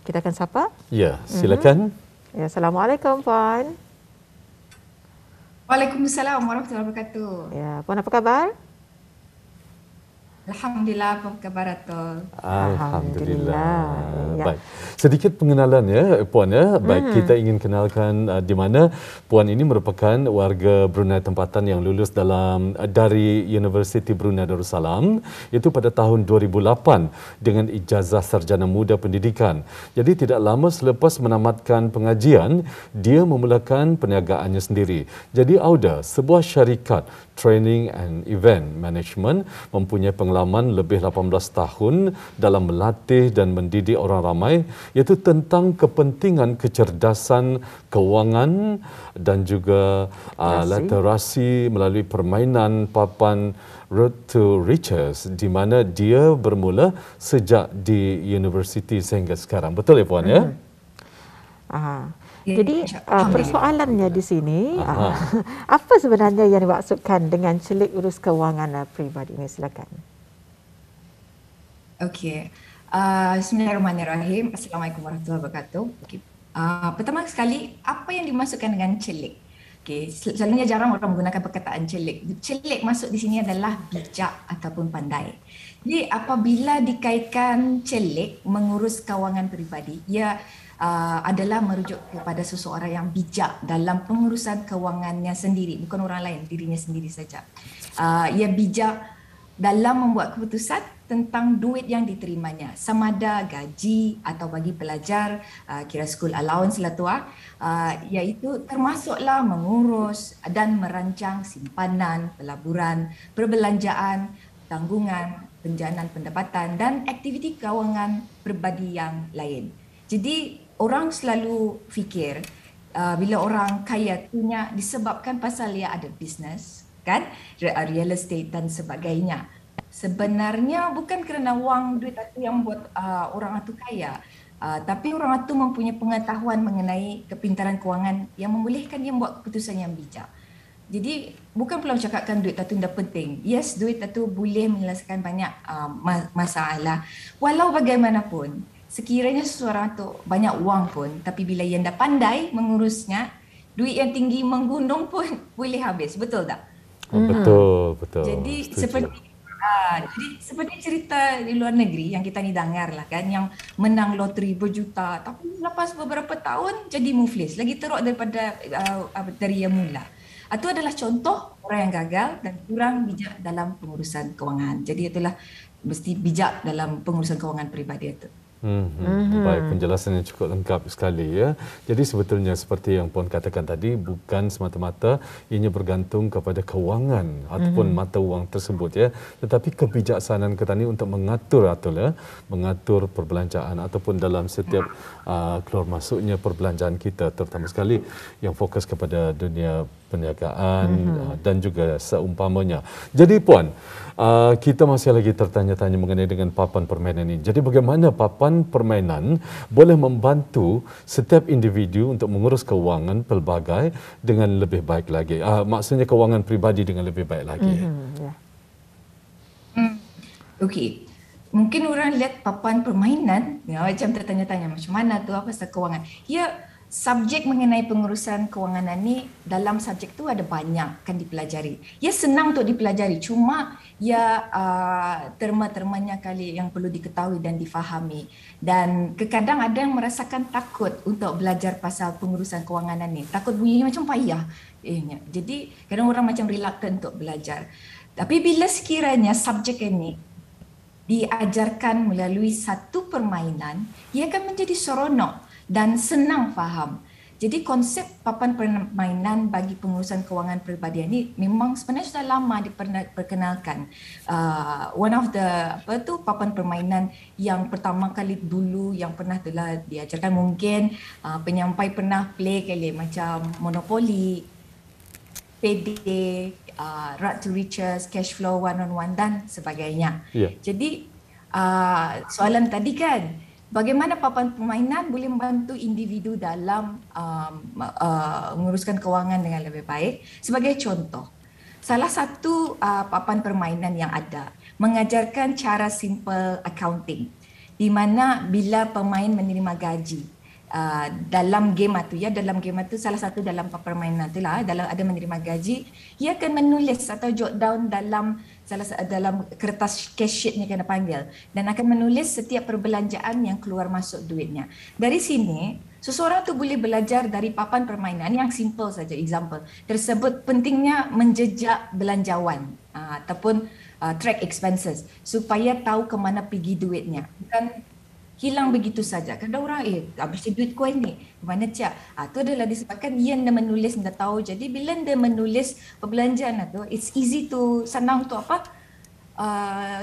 Kita akan sapa. Ya, silakan. Ya, Assalamualaikum Puan. Waalaikumsalam warahmatullahi wabarakatuh. Ya, Puan apa khabar? Alhamdulillah, apa khabar Atul? Alhamdulillah. Ya. Baik. Sedikit pengenalan ya Puan ya. Baik, kita ingin kenalkan di mana Puan ini merupakan warga Brunei tempatan yang lulus dari Universiti Brunei Darussalam itu pada tahun 2008 dengan ijazah sarjana muda pendidikan. Jadi tidak lama selepas menamatkan pengajian, dia memulakan perniagaannya sendiri. Jadi Auda, sebuah syarikat training and event management mempunyai pengalaman lebih 18 tahun dalam melatih dan mendidik orang ramai iaitu tentang kepentingan kecerdasan kewangan dan juga literasi melalui permainan papan Road to Riches di mana dia bermula sejak di universiti sehingga sekarang. Betul ya Puan ya? Jadi persoalannya di sini apa sebenarnya yang dimaksudkan dengan celik urus kewangan peribadi ini? Silakan. Okey. Bismillahirrahmanirrahim. Assalamualaikum warahmatullahi wabarakatuh. Okay. Pertama sekali, apa yang dimaksudkan dengan celik? Okay. Selalunya jarang orang menggunakan perkataan celik. Celik masuk di sini adalah bijak ataupun pandai. Jadi apabila dikaitkan celik mengurus kewangan peribadi, ia adalah merujuk kepada seseorang yang bijak dalam pengurusan kewangannya sendiri, bukan orang lain, dirinya sendiri saja. Ia bijak dalam membuat keputusan tentang duit yang diterimanya, sama ada gaji atau bagi pelajar, kira school allowance lah tu, iaitu termasuklah mengurus dan merancang simpanan, pelaburan, perbelanjaan, tanggungan, penjanaan pendapatan dan aktiviti kewangan peribadi yang lain. Jadi orang selalu fikir bila orang kaya punya disebabkan pasal dia ada bisnes, kan, real estate dan sebagainya. Sebenarnya bukan kerana wang duit itu yang buat orang itu kaya, tapi orang itu mempunyai pengetahuan mengenai kepintaran kewangan yang membolehkan dia membuat keputusan yang bijak. Jadi bukan pula cakapkan duit itu tidak penting. Yes, duit itu boleh menyelesaikan banyak masalah. Walau bagaimanapun, sekiranya seseorang tu banyak wang pun, tapi bila ia dah pandai mengurusnya, duit yang tinggi menggunung pun boleh habis. Betul tak? Betul. Jadi seperti cerita di luar negeri yang kita ni dengar lah kan, yang menang loteri berjuta tapi lepas beberapa tahun jadi muflis, lagi teruk daripada dari yang mula. Itu adalah contoh orang yang gagal dan kurang bijak dalam pengurusan kewangan. Jadi itulah mesti bijak dalam pengurusan kewangan peribadi itu. Baik, penjelasan yang cukup lengkap sekali ya. Jadi sebetulnya seperti yang Puan katakan tadi, bukan semata-mata ianya bergantung kepada kewangan ataupun mata wang tersebut ya, tetapi kebijaksanaan kita ni untuk mengatur mengatur perbelanjaan ataupun dalam setiap keluar masuknya perbelanjaan kita, terutama sekali yang fokus kepada dunia perniagaan dan juga seumpamanya. Jadi Puan, kita masih lagi tertanya-tanya mengenai dengan papan permainan ini. Jadi bagaimana papan permainan boleh membantu setiap individu untuk mengurus kewangan pelbagai dengan lebih baik lagi. Maksudnya kewangan peribadi dengan lebih baik lagi. Okey. Mungkin orang lihat papan permainan, macam tertanya-tanya macam mana tu apa pasal kewangan. Ya, subjek mengenai pengurusan kewangan ni dalam subjek tu ada banyak kan dipelajari. Ya senang untuk dipelajari, cuma ya terma-termanya kali yang perlu diketahui dan difahami. Dan kadang ada yang merasakan takut untuk belajar pasal pengurusan kewangan ni. Takut bunyi macam payah. Jadi kadang orang macam reluctant untuk belajar. Tapi bila sekiranya subjek ini diajarkan melalui satu permainan, ia akan menjadi seronok dan senang faham. Jadi konsep papan permainan bagi pengurusan kewangan peribadi ini memang sebenarnya sudah lama diperkenalkan. One of the papan permainan yang pertama kali dulu yang pernah telah diajarkan mungkin penyampai pernah play kali macam Monopoly, Payday, Road to Riches, Cash Flow One-on-One dan sebagainya. Jadi soalan tadi kan, bagaimana papan permainan boleh membantu individu dalam menguruskan kewangan dengan lebih baik? Sebagai contoh, salah satu papan permainan yang ada mengajarkan cara simple accounting. di mana bila pemain menerima gaji dalam game itu, dalam game itu salah satu dalam permainan itulah, dalam ada menerima gaji, ia akan menulis atau jot down dalam dalam kertas cash sheet ni kena panggil, dan akan menulis setiap perbelanjaan yang keluar masuk duitnya. Dari sini seseorang tu boleh belajar dari papan permainan yang simple saja, example tersebut, pentingnya menjejak belanjawan ataupun track expenses supaya tahu ke mana pergi duitnya, bukan hilang begitu saja. Kadang orang habis duit koin ni ke mana cak, itu adalah disebabkan dia menulis, dia tahu. Jadi bila dia menulis perbelanjaan tu, it's easy to, senang tu apa,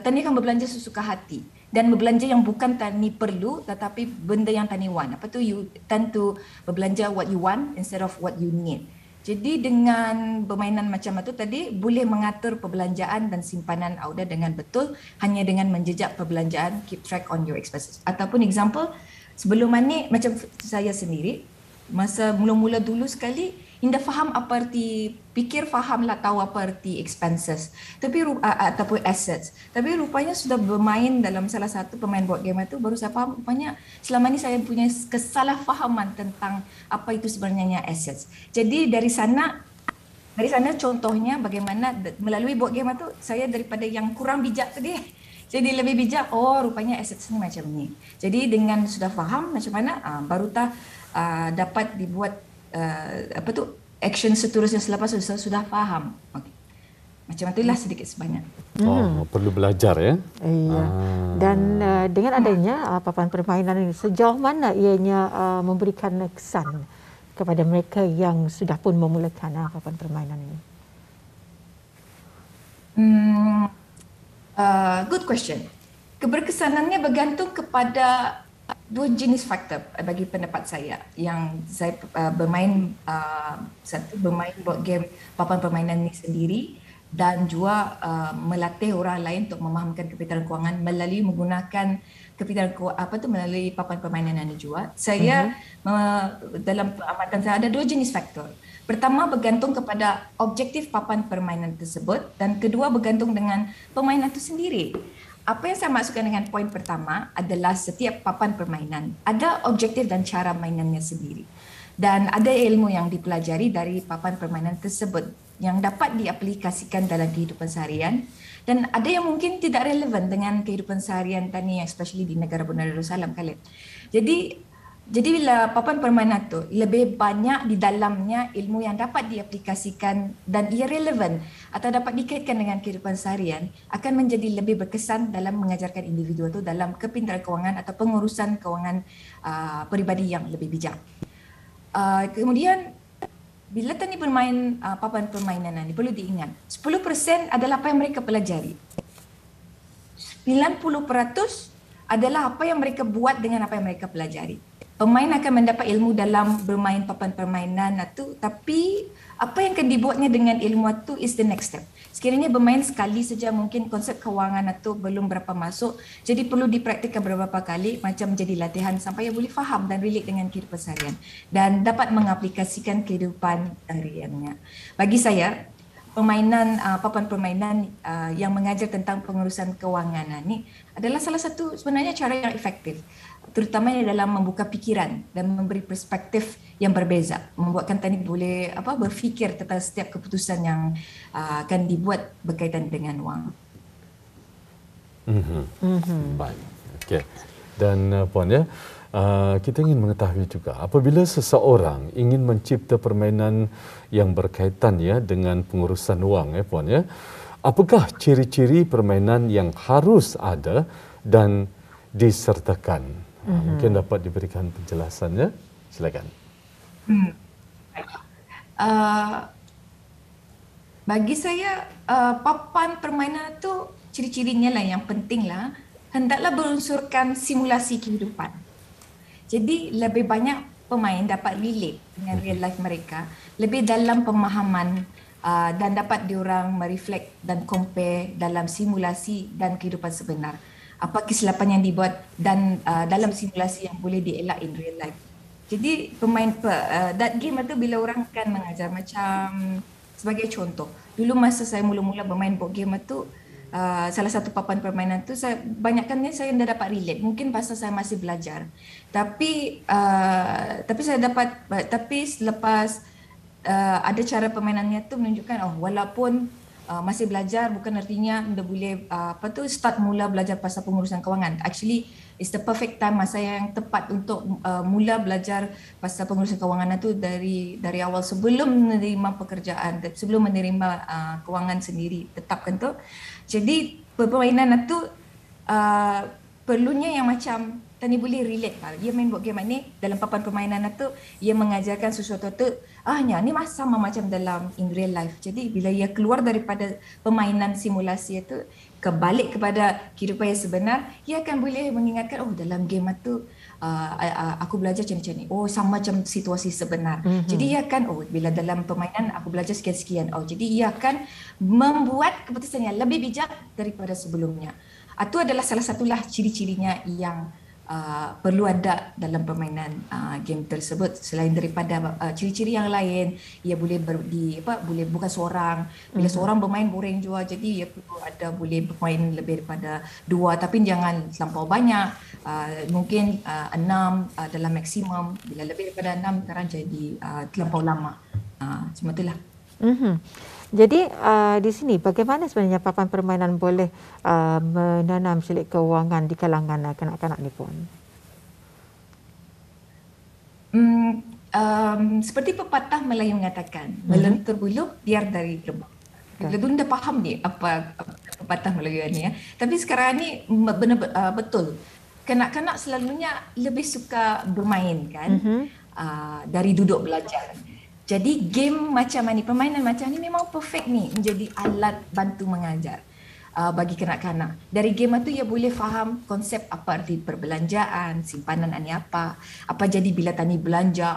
Tani akan berbelanja sesuka hati dan berbelanja yang bukan Tani perlu tetapi benda yang Tani want. Apa tu, you tend to berbelanja what you want instead of what you need. Jadi dengan permainan macam itu tadi, boleh mengatur perbelanjaan dan simpanan Auda dengan betul hanya dengan menjejak perbelanjaan, keep track on your expenses. Ataupun example, sebelum ni macam saya sendiri, masa mula-mula dulu sekali, indah faham apa arti, fikir fahamlah tahu apa arti expenses tapi ataupun assets. Tapi rupanya sudah bermain dalam salah satu pemain board game itu, baru saya faham rupanya selama ni saya punya kesalahfahaman tentang apa itu sebenarnya assets. Jadi dari sana contohnya bagaimana melalui board game itu saya daripada yang kurang bijak tadi jadi lebih bijak. Rupanya assets ni macam ni. Jadi dengan sudah faham macam mana, baru dapat dibuat action seterusnya selepas sudah faham. Okay. Macam itulah sedikit sebanyak. Perlu belajar ya. Iya. Dan dengan adanya papan permainan ini, sejauh mana ianya memberikan kesan kepada mereka yang sudah pun memulakan papan permainan ini? Good question. Keberkesanannya bergantung kepada dua jenis faktor bagi pendapat saya. Yang saya bermain satu bermain board game papan permainan ini sendiri, dan juga melatih orang lain untuk memahamkan kapitalan kewangan melalui menggunakan melalui papan permainan ini juga. Saya dalam pengamatan saya ada dua jenis faktor. Pertama bergantung kepada objektif papan permainan tersebut, dan kedua bergantung dengan permainan itu sendiri. Apa yang saya maksudkan dengan poin pertama adalah setiap papan permainan ada objektif dan cara mainannya sendiri. Dan ada ilmu yang dipelajari dari papan permainan tersebut yang dapat diaplikasikan dalam kehidupan seharian, dan ada yang mungkin tidak relevan dengan kehidupan seharian Tani, especially di negara Brunei Darussalam kali. Jadi bila papan permainan tu lebih banyak di dalamnya ilmu yang dapat diaplikasikan dan ia relevan atau dapat dikaitkan dengan kehidupan seharian, akan menjadi lebih berkesan dalam mengajarkan individu itu dalam kepintaran kewangan atau pengurusan kewangan peribadi yang lebih bijak. Kemudian bila Tani bermain papan permainan ini, perlu diingat 10% adalah apa yang mereka pelajari, 90% adalah apa yang mereka buat dengan apa yang mereka pelajari. Pemain akan mendapat ilmu dalam bermain papan permainan itu, tapi apa yang akan dibuatnya dengan ilmu itu is the next step. Sekiranya bermain sekali saja, mungkin konsep kewangan itu belum berapa masuk, jadi perlu dipraktikkan beberapa kali macam menjadi latihan sampai ia boleh faham dan relate dengan kehidupan seharian dan dapat mengaplikasikan kehidupan hariannya. Bagi saya, permainan papan permainan yang mengajar tentang pengurusan kewangan ini adalah salah satu sebenarnya cara yang efektif, terutamanya dalam membuka fikiran dan memberi perspektif yang berbeza, membuatkan Tani boleh berfikir tentang setiap keputusan yang akan dibuat berkaitan dengan wang. Baik. Okey. Dan Puan ya, kita ingin mengetahui juga apabila seseorang ingin mencipta permainan yang berkaitan ya dengan pengurusan wang Puan ya, apakah ciri-ciri permainan yang harus ada dan disertakan? Mungkin dapat diberikan penjelasannya. Silakan. Bagi saya, papan permainan itu ciri-cirinya lah yang penting lah, hendaklah berunsurkan simulasi kehidupan. Jadi lebih banyak pemain dapat relate dengan real life mereka, lebih dalam pemahaman dan dapat diorang mereflect dan compare dalam simulasi dan kehidupan sebenar. Apa kesilapan yang dibuat dan dalam simulasi yang boleh dielak in real life. Jadi that game itu bila orang kan mengajar macam sebagai contoh. Dulu masa saya mula-mula bermain board game itu, salah satu papan permainan tu saya banyakkannya saya dah dapat relate. Mungkin pasal saya masih belajar. Tapi saya dapat tapi selepas ada cara permainannya tu menunjukkan walaupun masih belajar bukan artinya anda boleh start mula belajar pasal pengurusan kewangan. Actually it's the perfect time, masa yang tepat untuk mula belajar pasal pengurusan kewangan itu dari awal sebelum menerima pekerjaan, sebelum menerima kewangan sendiri tetapkan tu. Jadi permainan itu perlunya yang macam tani boleh relate lah. Dia main board game ni dalam papan permainan tu ia mengajarkan sesuatu tu ni sama macam dalam in real life. Jadi bila ia keluar daripada permainan simulasi itu kebalik kepada kehidupan yang sebenar, ia akan boleh mengingatkan dalam game tu aku belajar macam ni. Sama macam situasi sebenar. Jadi ia akan bila dalam permainan aku belajar sekian-sekian. Jadi ia akan membuat keputusan yang lebih bijak daripada sebelumnya. Itu adalah salah satulah ciri-cirinya yang perlu ada dalam permainan game tersebut. Selain daripada ciri-ciri yang lain, ia boleh boleh bukan seorang. Bila seorang bermain boring juga, jadi ia perlu ada boleh bermain lebih daripada 2, tapi jangan terlampau banyak. Mungkin 6 dalam maksimum. Bila lebih daripada 6 sekarang jadi terlampau lama. Cuma itulah. Jadi di sini bagaimana sebenarnya papan permainan boleh menanam selit kewangan di kalangan kanak-kanak ni pun? Seperti pepatah Melayu mengatakan, melentur bulu biar dari lebah. Dulu dah faham ni apa pepatah Melayu ni ya. Tapi sekarang ni benar betul. Kanak-kanak selalunya lebih suka bermain kan, dari duduk belajar. Jadi game macam ni, permainan macam ni memang perfect ni menjadi alat bantu mengajar bagi kanak-kanak. Dari game tu ia boleh faham konsep apa arti perbelanjaan, simpanan ni apa jadi bila tani belanja,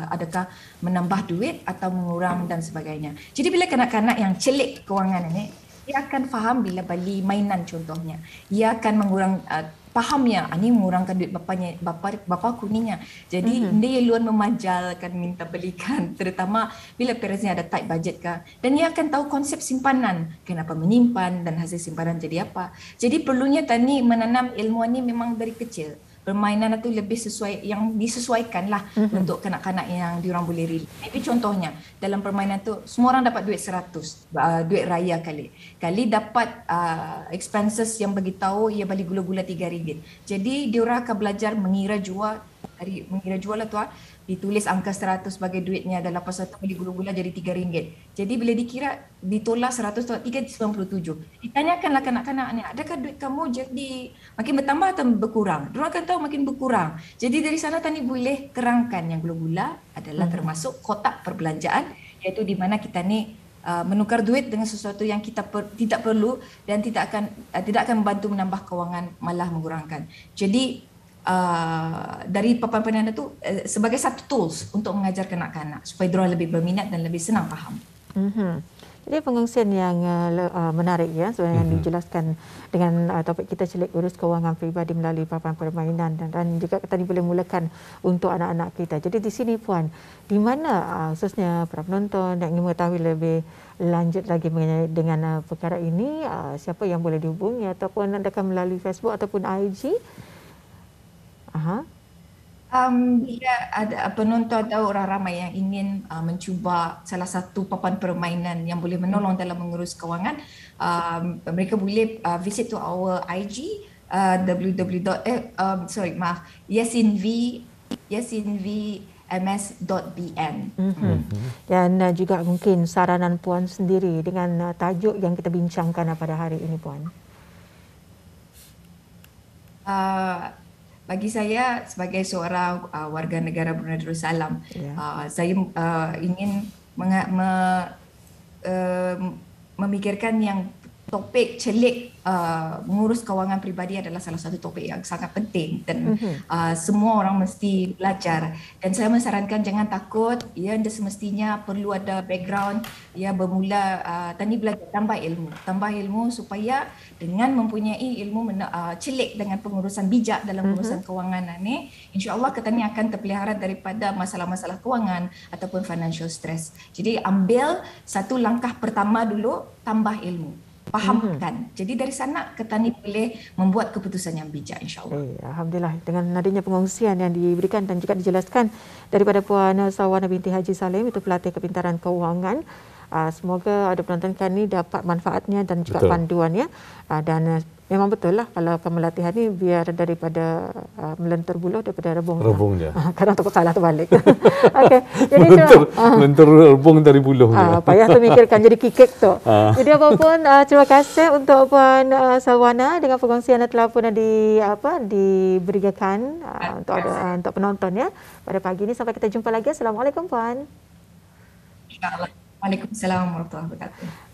adakah menambah duit atau mengurang dan sebagainya. Jadi bila kanak-kanak yang celik kewangan ni, dia akan faham bila beli mainan contohnya. Ia akan mengurang faham ya, ni mengurangkan duit bapa kuninya. Jadi dia luan memajalkan minta belikan, terutama bila parentsnya ada tight budget kah. Dan ia akan tahu konsep simpanan, kenapa menyimpan dan hasil simpanan jadi apa. Jadi perlunya tani menanam ilmu ni memang dari kecil. Permainan itu lebih sesuai, yang disesuaikan lah untuk kanak-kanak yang diorang boleh relate. Maybe contohnya dalam permainan tu semua orang dapat duit 100, duit raya kali dapat expenses yang bagi tahu ia beli gula-gula RM3. Jadi diorang akan belajar mengira jual lah tu ditulis angka 100 sebagai duitnya dan lepas tu beli gula-gula jadi RM3. Jadi bila dikira ditolak 100 tolak 3 97. Ditanyakanlah kanak-kanak ni, adakah duit kamu jadi makin bertambah atau berkurang? Diorang akan tahu makin berkurang. Jadi dari sana tani boleh terangkan yang gula-gula adalah termasuk kotak perbelanjaan, iaitu di mana kita ni menukar duit dengan sesuatu yang kita tidak perlu dan tidak akan membantu menambah kewangan, malah mengurangkan. Jadi dari papan permainan itu sebagai satu tools untuk mengajar kanak-kanak supaya diorang lebih berminat dan lebih senang faham. Jadi pengungsian yang menarik ya sebenarnya yang dijelaskan dengan topik kita celik urus kewangan peribadi melalui papan permainan dan juga tadi boleh mulakan untuk anak-anak kita. Jadi di sini Puan, di mana khususnya para penonton yang ingin mengetahui lebih lanjut lagi mengenai dengan perkara ini, siapa yang boleh dihubungi ataupun adakah melalui Facebook ataupun IG? Bila ada penonton atau orang ramai yang ingin mencuba salah satu papan permainan yang boleh menolong dalam mengurus kewangan, mereka boleh visit to our IG yasinvms.bn. Dan juga mungkin saranan Puan sendiri dengan tajuk yang kita bincangkan pada hari ini Puan. Bagi saya sebagai seorang warga negara Brunei Darussalam, saya ingin memikirkan yang topik celik mengurus kewangan peribadi adalah salah satu topik yang sangat penting dan semua orang mesti belajar. Dan saya mensarankan jangan takut, ya, anda semestinya perlu ada background, ya, bermula tani belajar, tambah ilmu supaya dengan mempunyai ilmu celik dengan pengurusan bijak dalam pengurusan kewangan ni, insya-Allah kita ni akan terpelihara daripada masalah-masalah kewangan ataupun financial stress. Jadi ambil satu langkah pertama dulu, tambah ilmu. fahamkan. Jadi dari sana petani boleh membuat keputusan yang bijak, insyaAllah. Alhamdulillah, dengan adanya pengongsian yang diberikan dan juga dijelaskan daripada Puan Sawana binti Haji Salim, itu pelatih kepintaran keuangan. Semoga ada penonton kali dapat manfaatnya dan juga panduannya. Dan memang betul lah kalau pemelatihan ni biar daripada melentur buluh daripada rebungnya. Kadang takut salah terbalik. Okey. Jadi melentur rebung dari buluh. Payah terfikirkan jadi kikik tu. Jadi apapun terima kasih untuk Puan Sawana dengan perkongsian yang telah pun diberikan untuk penonton ya pada pagi ini. Sampai kita jumpa lagi. Assalamualaikum Puan. InsyaAllah. Waalaikumsalam warahmatullahi wabarakatuh.